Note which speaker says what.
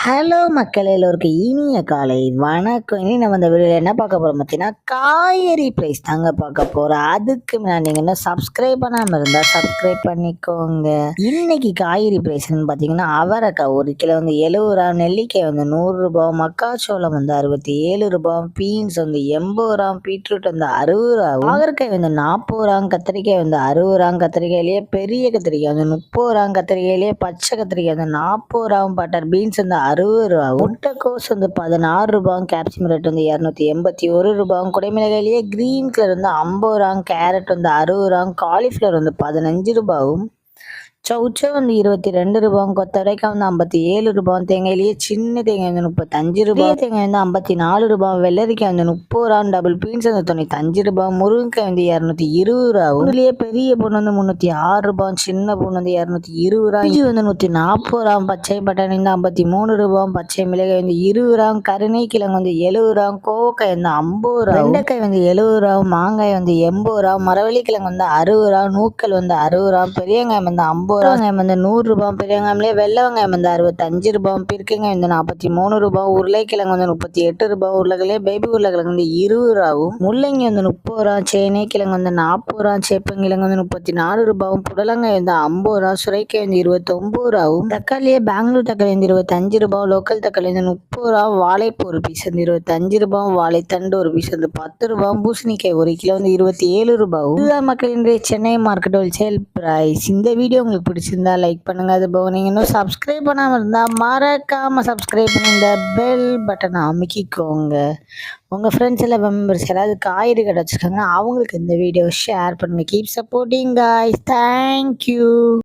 Speaker 1: Hello மக்கள் எல்லோருக்கும் இனிய காலை வணக்கம். இனி நம்ம இந்த வீடியோவில் என்ன பார்க்க போகிறோம் பார்த்தீங்கன்னா, காய்கறி ப்ரைஸ் தாங்க பார்க்க போகிறோம். அதுக்கு முன்னாடி நீங்கள் என்ன சப்ஸ்கிரைப் பண்ணாமல் இருந்தால் சப்ஸ்கிரைப் பண்ணிக்கோங்க. இன்னைக்கு காய்கறி ப்ரைஸ்ன்னு பார்த்தீங்கன்னா, அவரைக்காய் 1 கிலோ வந்து 70 ரூபா, நெல்லிக்காய் வந்து 100 ரூபா, மக்காச்சோளம் வந்து 67 ரூபா, பீன்ஸ் வந்து 80 ரூபா, பீட்ரூட் வந்து 60 ரூபா, பாகற்காய் வந்து 40 ரூபா, கத்திரிக்காய் வந்து 60 ரூபா, கத்திரிக்காயிலேயே பெரிய கத்திரிக்காய் வந்து 30 ரூபா, கத்திரிக்காயிலேயே பச்சை கத்திரிக்காய் வந்து 40 ரூபா, பட்டர் பீன்ஸ் வந்து 60 ரூபா, முட்டைக்கோஸ் வந்து 16 ரூபா, கேப்சிகம் ரேட் வந்து 281 ரூபா, குடைமிளகாயிலேயே கிரீன் கலர் வந்து 50 ரூபா, கேரட் வந்து 60 ரூபா, காலிஃப்ளவர் வந்து 15 ரூபாவும், சௌச்சோ வந்து 22 ரூபா, கொத்தவரைக்காய் வந்து 57 ரூபா, தேங்காயிலேயே சின்ன தேங்காய் வந்து 35 ரூபா, தேங்காய் வந்து 54 ரூபா, வெள்ளரிக்காய் வந்து 30 ரூபா, டபுள் பீன்ஸ் வந்து 95 ரூபா, முருங்கைக்காய் வந்து 220 ரூபா, இதுலயே பெரிய பொண்ணு வந்து 306 ரூபா, சின்ன பொண்ணு வந்து 220 ரூபா, இஞ்சி வந்து 140 ரூபா, பச்சை பட்டாணி வந்து 53 ரூபா, பச்சை மிளகாய் வந்து 20 ரூபா, கருணைக்கிழங்கு வந்து 70 ரூபா, கோவக்காய் வந்து 50 ரூபா, வெண்டைக்காய் வந்து 70 ரூபா, மாங்காய் வந்து 80 ரூபா, மரவள்ளிக்கிழங்கு வந்து 60 ரூபா, நூக்கல் வந்து 60 ரூபா, பெரியங்காயம் வந்து 50 ரூபா, வெங்காயம் வந்து 100 ரூபா, பெரிய வெங்காயம்லேயே வெள்ளை வெங்காயம் வந்து 65 ரூபா, பீர்க்கங்காய் வந்து 43 ரூபா, உருளைக்கிழங்கு வந்து 38 ரூபா, உருளைக்கிழங்கு பேபி உருளைக்கிழங்கு வந்து 20 ரூபாவும், முள்ளங்கி வந்து 30 ரூபா, சேனைக்கிழங்கு வந்து 40 ரூபா, சேப்பங்கிழங்கு வந்து 34 ரூபாவும், புடலங்காய் வந்து 50 ரூபா, சுரைக்காய் வந்து 29 ரூபாவும், தக்காளியே பெங்களூர் தக்காளி வந்து 25 ரூபா, லோக்கல் தக்காளி வந்து 30 ரூபா, வாழைப்பூ ஒரு பீஸ் வந்து 25 ரூபா, வாழைத்தண்டு ஒரு பீஸ் வந்து 10 ரூபா, பூசணிக்காய் 1 கிலோ வந்து 27 ரூபாவும். இதுதான் மக்களின் சென்னை மார்க்கெட் ஹோல்சேல் பிரைஸ். இந்த வீடியோ உங்களுக்கு பிடிச்சிருந்தா லைக் பண்ணுங்க. அது போக நீங்க இன்னும் சப்ஸ்கிரைப் பண்ணாமல் இருந்தால் மறக்காம சப்ஸ்கிரைப் பண்ணி இந்த பெல் பட்டனை அமுக்கிக்கோங்க. உங்க ஃப்ரெண்ட்ஸ் எல்லாம் மெம்பர்ஸ் யாராவது காய்கறி கடை வச்சிருக்காங்க, அவங்களுக்கு இந்த வீடியோ ஷேர் பண்ணுங்க. Keep supporting guys. தேங்க்யூ.